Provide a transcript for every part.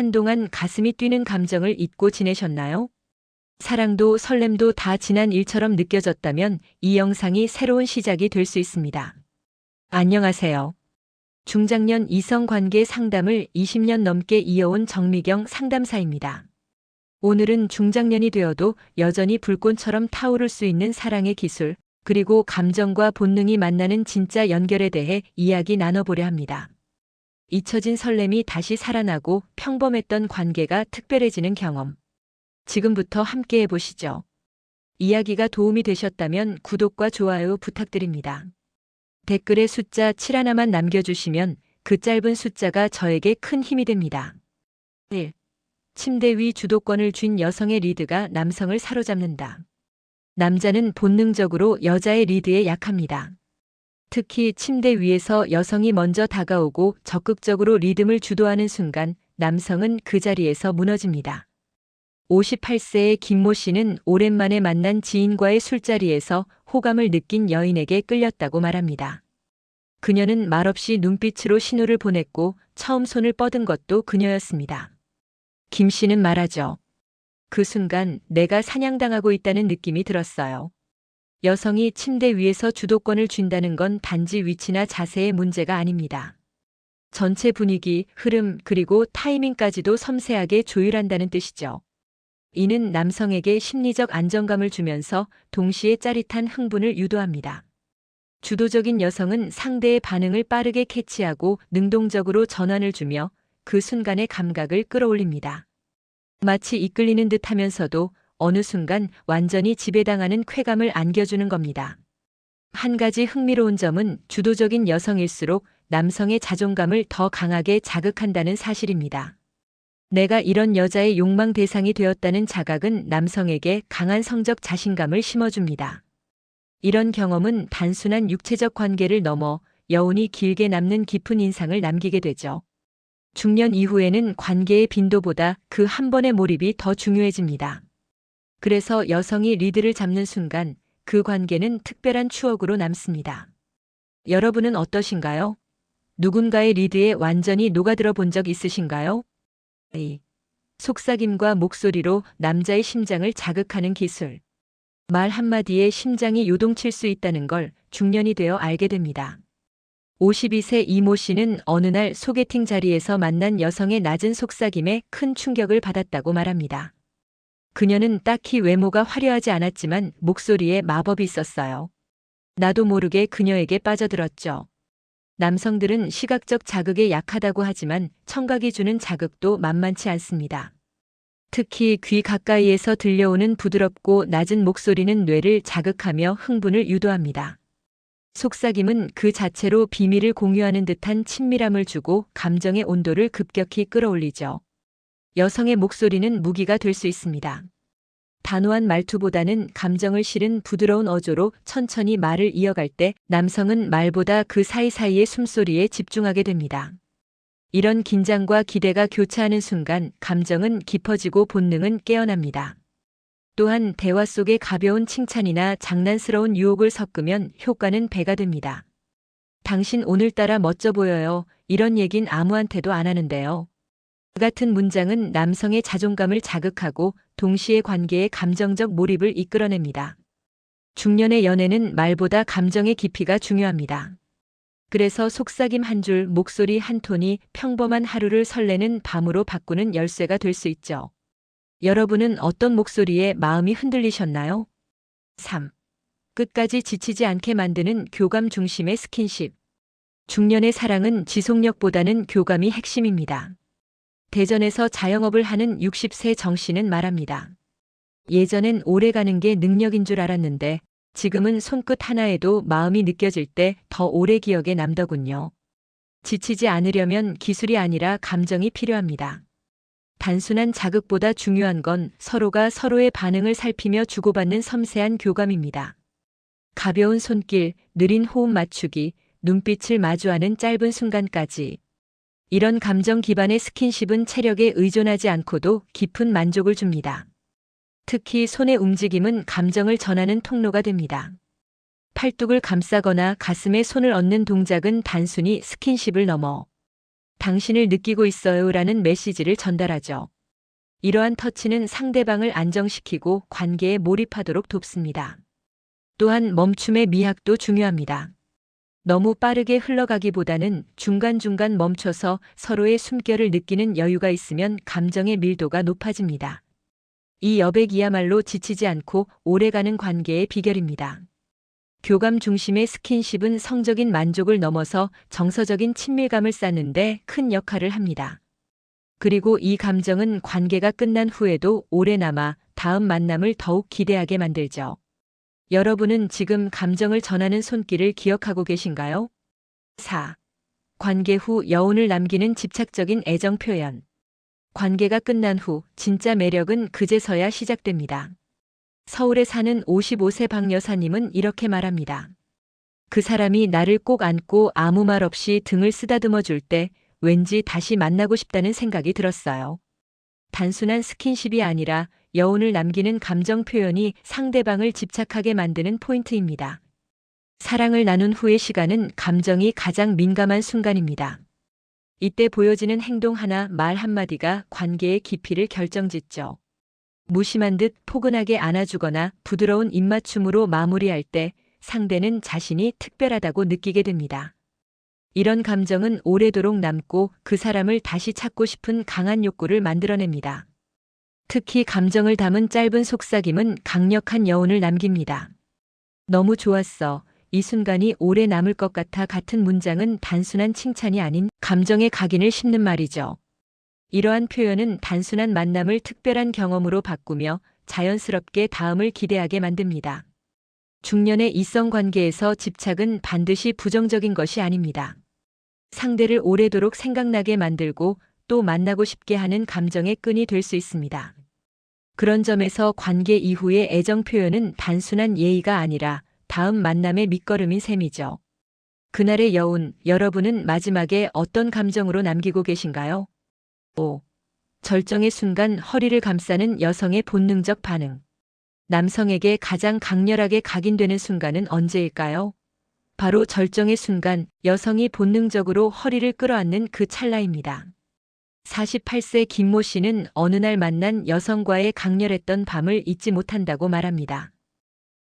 한동안 가슴이 뛰는 감정을 잊고 지내셨나요? 사랑도 설렘도 다 지난 일처럼 느껴졌다면 이 영상이 새로운 시작이 될 수 있습니다. 안녕하세요. 중장년 이성관계 상담을 20년 넘게 이어온 정미경 상담사입니다. 오늘은 중장년이 되어도 여전히 불꽃처럼 타오를 수 있는 사랑의 기술, 그리고 감정과 본능이 만나는 진짜 연결에 대해 이야기 나눠보려 합니다. 잊혀진 설렘이 다시 살아나고 평범했던 관계가 특별해지는 경험. 지금부터 함께 해보시죠. 이야기가 도움이 되셨다면 구독과 좋아요 부탁드립니다. 댓글에 숫자 7 하나만 남겨주시면 그 짧은 숫자가 저에게 큰 힘이 됩니다. 1. 침대 위 주도권을 쥔 여성의 리드가 남성을 사로잡는다. 남자는 본능적으로 여자의 리드에 약합니다. 특히 침대 위에서 여성이 먼저 다가오고 적극적으로 리듬을 주도하는 순간 남성은 그 자리에서 무너집니다. 58세의 김모 씨는 오랜만에 만난 지인과의 술자리에서 호감을 느낀 여인에게 끌렸다고 말합니다. 그녀는 말없이 눈빛으로 신호를 보냈고 처음 손을 뻗은 것도 그녀였습니다. 김 씨는 말하죠. 그 순간 내가 사냥당하고 있다는 느낌이 들었어요. 여성이 침대 위에서 주도권을 쥔다는 건 단지 위치나 자세의 문제가 아닙니다. 전체 분위기, 흐름, 그리고 타이밍까지도 섬세하게 조율한다는 뜻이죠. 이는 남성에게 심리적 안정감을 주면서 동시에 짜릿한 흥분을 유도합니다. 주도적인 여성은 상대의 반응을 빠르게 캐치하고 능동적으로 전환을 주며 그 순간의 감각을 끌어올립니다. 마치 이끌리는 듯 하면서도 어느 순간 완전히 지배당하는 쾌감을 안겨주는 겁니다. 한 가지 흥미로운 점은 주도적인 여성일수록 남성의 자존감을 더 강하게 자극한다는 사실입니다. 내가 이런 여자의 욕망 대상이 되었다는 자각은 남성에게 강한 성적 자신감을 심어줍니다. 이런 경험은 단순한 육체적 관계를 넘어 여운이 길게 남는 깊은 인상을 남기게 되죠. 중년 이후에는 관계의 빈도보다 그 한 번의 몰입이 더 중요해집니다. 그래서 여성이 리드를 잡는 순간 그 관계는 특별한 추억으로 남습니다. 여러분은 어떠신가요? 누군가의 리드에 완전히 녹아들어 본 적 있으신가요? 속삭임과 목소리로 남자의 심장을 자극하는 기술. 말 한마디에 심장이 요동칠 수 있다는 걸 중년이 되어 알게 됩니다. 52세 이모 씨는 어느 날 소개팅 자리에서 만난 여성의 낮은 속삭임에 큰 충격을 받았다고 말합니다. 그녀는 딱히 외모가 화려하지 않았지만 목소리에 마법이 있었어요. 나도 모르게 그녀에게 빠져들었죠. 남성들은 시각적 자극에 약하다고 하지만 청각이 주는 자극도 만만치 않습니다. 특히 귀 가까이에서 들려오는 부드럽고 낮은 목소리는 뇌를 자극하며 흥분을 유도합니다. 속삭임은 그 자체로 비밀을 공유하는 듯한 친밀함을 주고 감정의 온도를 급격히 끌어올리죠. 여성의 목소리는 무기가 될 수 있습니다. 단호한 말투보다는 감정을 실은 부드러운 어조로 천천히 말을 이어갈 때 남성은 말보다 그 사이사이의 숨소리에 집중하게 됩니다. 이런 긴장과 기대가 교차하는 순간 감정은 깊어지고 본능은 깨어납니다. 또한 대화 속에 가벼운 칭찬이나 장난스러운 유혹을 섞으면 효과는 배가 됩니다. 당신 오늘따라 멋져 보여요. 이런 얘긴 아무한테도 안 하는데요. 같은 문장은 남성의 자존감을 자극하고 동시에 관계의 감정적 몰입을 이끌어냅니다. 중년의 연애는 말보다 감정의 깊이가 중요합니다. 그래서 속삭임 한 줄, 목소리 한 톤이 평범한 하루를 설레는 밤으로 바꾸는 열쇠가 될 수 있죠. 여러분은 어떤 목소리에 마음이 흔들리셨나요? 3. 끝까지 지치지 않게 만드는 교감 중심의 스킨십. 중년의 사랑은 지속력보다는 교감이 핵심입니다. 대전에서 자영업을 하는 60세 정 씨는 말합니다. 예전엔 오래 가는 게 능력인 줄 알았는데 지금은 손끝 하나에도 마음이 느껴질 때 더 오래 기억에 남더군요. 지치지 않으려면 기술이 아니라 감정이 필요합니다. 단순한 자극보다 중요한 건 서로가 서로의 반응을 살피며 주고받는 섬세한 교감입니다. 가벼운 손길, 느린 호흡 맞추기, 눈빛을 마주하는 짧은 순간까지. 이런 감정 기반의 스킨십은 체력에 의존하지 않고도 깊은 만족을 줍니다. 특히 손의 움직임은 감정을 전하는 통로가 됩니다. 팔뚝을 감싸거나 가슴에 손을 얹는 동작은 단순히 스킨십을 넘어 당신을 느끼고 있어요라는 메시지를 전달하죠. 이러한 터치는 상대방을 안정시키고 관계에 몰입하도록 돕습니다. 또한 멈춤의 미학도 중요합니다. 너무 빠르게 흘러가기보다는 중간중간 멈춰서 서로의 숨결을 느끼는 여유가 있으면 감정의 밀도가 높아집니다. 이 여백이야말로 지치지 않고 오래가는 관계의 비결입니다. 교감 중심의 스킨십은 성적인 만족을 넘어서 정서적인 친밀감을 쌓는데 큰 역할을 합니다. 그리고 이 감정은 관계가 끝난 후에도 오래 남아 다음 만남을 더욱 기대하게 만들죠. 여러분은 지금 감정을 전하는 손길을 기억하고 계신가요? 4. 관계 후 여운을 남기는 집착적인 애정 표현. 관계가 끝난 후 진짜 매력은 그제서야 시작됩니다. 서울에 사는 55세 박 여사님은 이렇게 말합니다. 그 사람이 나를 꼭 안고 아무 말 없이 등을 쓰다듬어 줄 때 왠지 다시 만나고 싶다는 생각이 들었어요. 단순한 스킨십이 아니라 여운을 남기는 감정 표현이 상대방을 집착하게 만드는 포인트입니다. 사랑을 나눈 후의 시간은 감정이 가장 민감한 순간입니다. 이때 보여지는 행동 하나, 말 한마디가 관계의 깊이를 결정짓죠. 무심한 듯 포근하게 안아주거나 부드러운 입맞춤으로 마무리할 때 상대는 자신이 특별하다고 느끼게 됩니다. 이런 감정은 오래도록 남고 그 사람을 다시 찾고 싶은 강한 욕구를 만들어냅니다. 특히 감정을 담은 짧은 속삭임은 강력한 여운을 남깁니다. 너무 좋았어. 이 순간이 오래 남을 것 같은 문장은 단순한 칭찬이 아닌 감정의 각인을 씹는 말이죠. 이러한 표현은 단순한 만남을 특별한 경험으로 바꾸며 자연스럽게 다음을 기대하게 만듭니다. 중년의 이성관계에서 집착은 반드시 부정적인 것이 아닙니다. 상대를 오래도록 생각나게 만들고 또 만나고 싶게 하는 감정의 끈이 될 수 있습니다. 그런 점에서 관계 이후의 애정 표현은 단순한 예의가 아니라 다음 만남의 밑거름인 셈이죠. 그날의 여운, 여러분은 마지막에 어떤 감정으로 남기고 계신가요? 5. 절정의 순간 허리를 감싸는 여성의 본능적 반응. 남성에게 가장 강렬하게 각인되는 순간은 언제일까요? 바로 절정의 순간, 여성이 본능적으로 허리를 끌어안는 그 찰나입니다. 48세 김모 씨는 어느 날 만난 여성과의 강렬했던 밤을 잊지 못한다고 말합니다.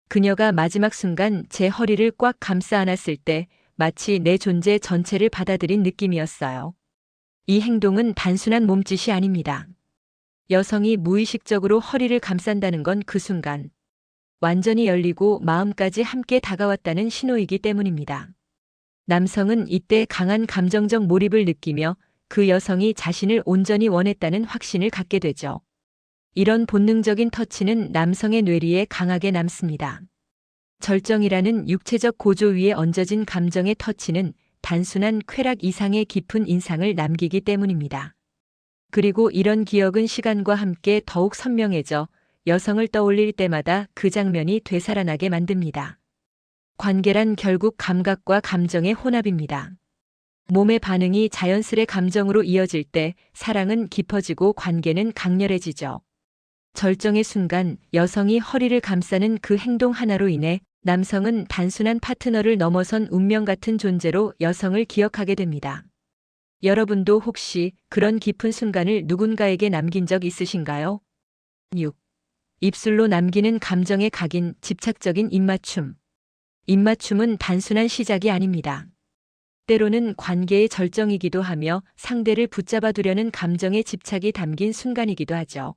그녀가 마지막 순간 제 허리를 꽉 감싸 안았을 때 마치 내 존재 전체를 받아들인 느낌이었어요. 이 행동은 단순한 몸짓이 아닙니다. 여성이 무의식적으로 허리를 감싼다는 건 그 순간 완전히 열리고 마음까지 함께 다가왔다는 신호이기 때문입니다. 남성은 이때 강한 감정적 몰입을 느끼며 그 여성이 자신을 온전히 원했다는 확신을 갖게 되죠. 이런 본능적인 터치는 남성의 뇌리에 강하게 남습니다. 절정이라는 육체적 고조 위에 얹어진 감정의 터치는 단순한 쾌락 이상의 깊은 인상을 남기기 때문입니다. 그리고 이런 기억은 시간과 함께 더욱 선명해져 여성을 떠올릴 때마다 그 장면이 되살아나게 만듭니다. 관계란 결국 감각과 감정의 혼합입니다. 몸의 반응이 자연스레 감정으로 이어질 때 사랑은 깊어지고 관계는 강렬해지죠. 절정의 순간 여성이 허리를 감싸는 그 행동 하나로 인해 남성은 단순한 파트너를 넘어선 운명 같은 존재로 여성을 기억하게 됩니다. 여러분도 혹시 그런 깊은 순간을 누군가에게 남긴 적 있으신가요? 6. 입술로 남기는 감정의 각인, 집착적인 입맞춤. 입맞춤은 단순한 시작이 아닙니다. 때로는 관계의 절정이기도 하며 상대를 붙잡아 두려는 감정의 집착이 담긴 순간이기도 하죠.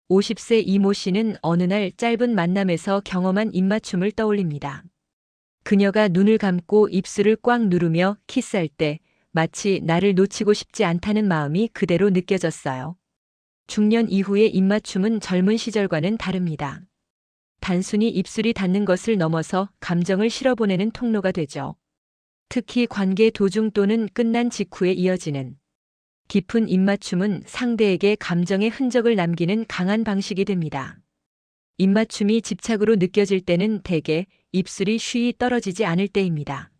50세 이모 씨는 어느 날 짧은 만남에서 경험한 입맞춤을 떠올립니다. 그녀가 눈을 감고 입술을 꽉 누르며 키스할 때 마치 나를 놓치고 싶지 않다는 마음이 그대로 느껴졌어요. 중년 이후의 입맞춤은 젊은 시절과는 다릅니다. 단순히 입술이 닿는 것을 넘어서 감정을 실어보내는 통로가 되죠. 특히 관계 도중 또는 끝난 직후에 이어지는 깊은 입맞춤은 상대에게 감정의 흔적을 남기는 강한 방식이 됩니다. 입맞춤이 집착으로 느껴질 때는 대개 입술이 쉬이 떨어지지 않을 때입니다.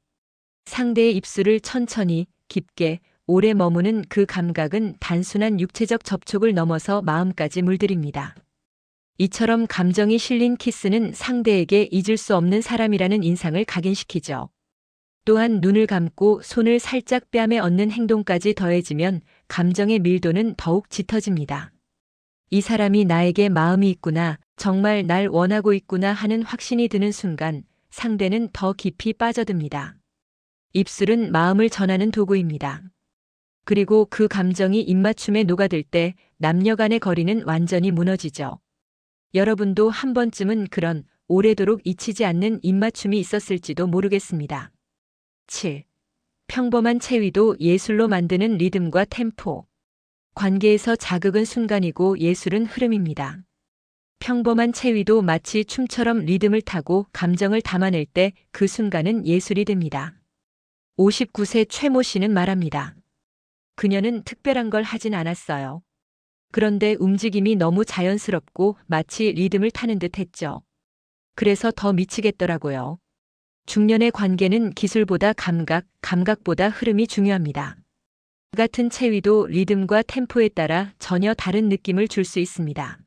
상대의 입술을 천천히, 깊게, 오래 머무는 그 감각은 단순한 육체적 접촉을 넘어서 마음까지 물들입니다. 이처럼 감정이 실린 키스는 상대에게 잊을 수 없는 사람이라는 인상을 각인시키죠. 또한 눈을 감고 손을 살짝 뺨에 얹는 행동까지 더해지면 감정의 밀도는 더욱 짙어집니다. 이 사람이 나에게 마음이 있구나, 정말 날 원하고 있구나 하는 확신이 드는 순간 상대는 더 깊이 빠져듭니다. 입술은 마음을 전하는 도구입니다. 그리고 그 감정이 입맞춤에 녹아들 때 남녀 간의 거리는 완전히 무너지죠. 여러분도 한 번쯤은 그런 오래도록 잊히지 않는 입맞춤이 있었을지도 모르겠습니다. 7. 평범한 체위도 예술로 만드는 리듬과 템포. 관계에서 자극은 순간이고 예술은 흐름입니다. 평범한 체위도 마치 춤처럼 리듬을 타고 감정을 담아낼 때 그 순간은 예술이 됩니다. 59세 최모 씨는 말합니다. 그녀는 특별한 걸 하진 않았어요. 그런데 움직임이 너무 자연스럽고 마치 리듬을 타는 듯 했죠. 그래서 더 미치겠더라고요. 중년의 관계는 기술보다 감각보다 흐름이 중요합니다. 같은 체위도 리듬과 템포에 따라 전혀 다른 느낌을 줄 수 있습니다.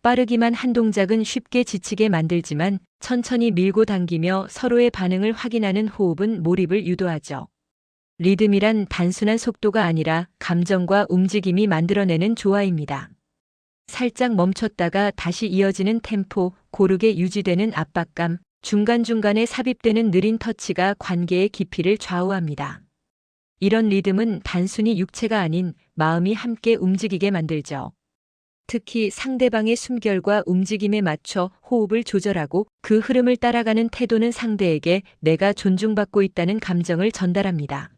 빠르기만 한 동작은 쉽게 지치게 만들지만 천천히 밀고 당기며 서로의 반응을 확인하는 호흡은 몰입을 유도하죠. 리듬이란 단순한 속도가 아니라 감정과 움직임이 만들어내는 조화입니다. 살짝 멈췄다가 다시 이어지는 템포, 고르게 유지되는 압박감, 중간중간에 삽입되는 느린 터치가 관계의 깊이를 좌우합니다. 이런 리듬은 단순히 육체가 아닌 마음이 함께 움직이게 만들죠. 특히 상대방의 숨결과 움직임에 맞춰 호흡을 조절하고 그 흐름을 따라가는 태도는 상대에게 내가 존중받고 있다는 감정을 전달합니다.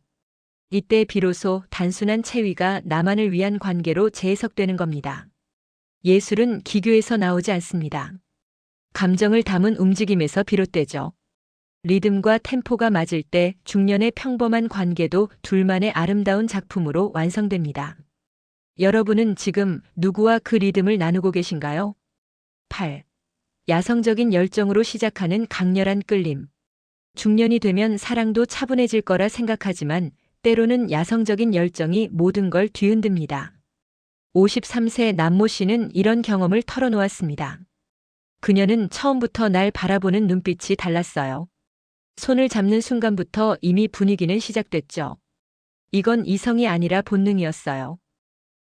이때 비로소 단순한 체위가 나만을 위한 관계로 재해석되는 겁니다. 예술은 기교에서 나오지 않습니다. 감정을 담은 움직임에서 비롯되죠. 리듬과 템포가 맞을 때 중년의 평범한 관계도 둘만의 아름다운 작품으로 완성됩니다. 여러분은 지금 누구와 그 리듬을 나누고 계신가요? 8. 야성적인 열정으로 시작하는 강렬한 끌림. 중년이 되면 사랑도 차분해질 거라 생각하지만 때로는 야성적인 열정이 모든 걸 뒤흔듭니다. 53세 남모 씨는 이런 경험을 털어놓았습니다. 그녀는 처음부터 날 바라보는 눈빛이 달랐어요. 손을 잡는 순간부터 이미 분위기는 시작됐죠. 이건 이성이 아니라 본능이었어요.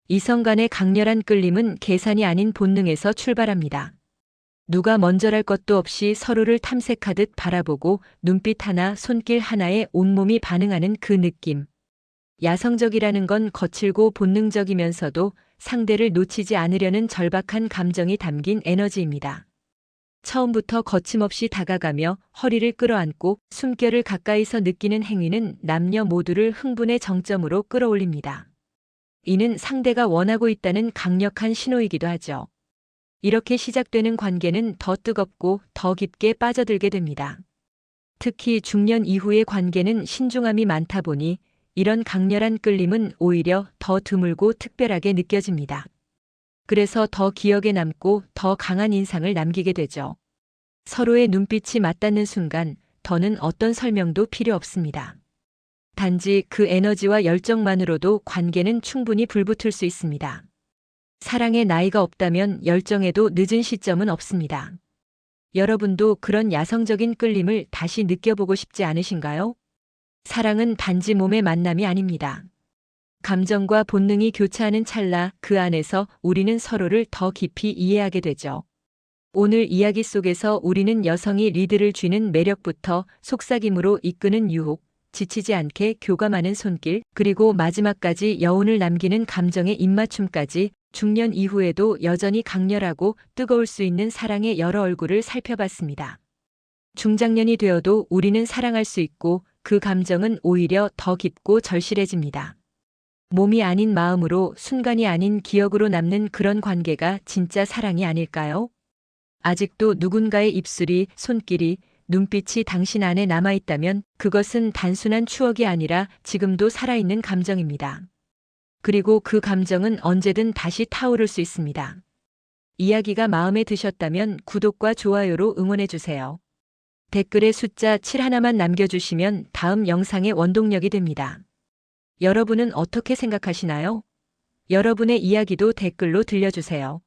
이성 간의 강렬한 끌림은 계산이 아닌 본능에서 출발합니다. 누가 먼저랄 것도 없이 서로를 탐색하듯 바라보고 눈빛 하나, 손길 하나에 온몸이 반응하는 그 느낌. 야성적이라는 건 거칠고 본능적이면서도 상대를 놓치지 않으려는 절박한 감정이 담긴 에너지입니다. 처음부터 거침없이 다가가며 허리를 끌어안고 숨결을 가까이서 느끼는 행위는 남녀 모두를 흥분의 정점으로 끌어올립니다. 이는 상대가 원하고 있다는 강력한 신호이기도 하죠. 이렇게 시작되는 관계는 더 뜨겁고 더 깊게 빠져들게 됩니다. 특히 중년 이후의 관계는 신중함이 많다 보니 이런 강렬한 끌림은 오히려 더 드물고 특별하게 느껴집니다. 그래서 더 기억에 남고 더 강한 인상을 남기게 되죠. 서로의 눈빛이 맞닿는 순간 더는 어떤 설명도 필요 없습니다. 단지 그 에너지와 열정만으로도 관계는 충분히 불붙을 수 있습니다. 사랑에 나이가 없다면 열정에도 늦은 시점은 없습니다. 여러분도 그런 야성적인 끌림을 다시 느껴보고 싶지 않으신가요? 사랑은 단지 몸의 만남이 아닙니다. 감정과 본능이 교차하는 찰나 그 안에서 우리는 서로를 더 깊이 이해하게 되죠. 오늘 이야기 속에서 우리는 여성이 리드를 쥐는 매력부터 속삭임으로 이끄는 유혹, 지치지 않게 교감하는 손길, 그리고 마지막까지 여운을 남기는 감정의 입맞춤까지 중년 이후에도 여전히 강렬하고 뜨거울 수 있는 사랑의 여러 얼굴을 살펴봤습니다. 중장년이 되어도 우리는 사랑할 수 있고 그 감정은 오히려 더 깊고 절실해집니다. 몸이 아닌 마음으로, 순간이 아닌 기억으로 남는 그런 관계가 진짜 사랑이 아닐까요? 아직도 누군가의 입술이, 손길이, 눈빛이 당신 안에 남아있다면 그것은 단순한 추억이 아니라 지금도 살아있는 감정입니다. 그리고 그 감정은 언제든 다시 타오를 수 있습니다. 이야기가 마음에 드셨다면 구독과 좋아요로 응원해주세요. 댓글에 숫자 7 하나만 남겨주시면 다음 영상의 원동력이 됩니다. 여러분은 어떻게 생각하시나요? 여러분의 이야기도 댓글로 들려주세요.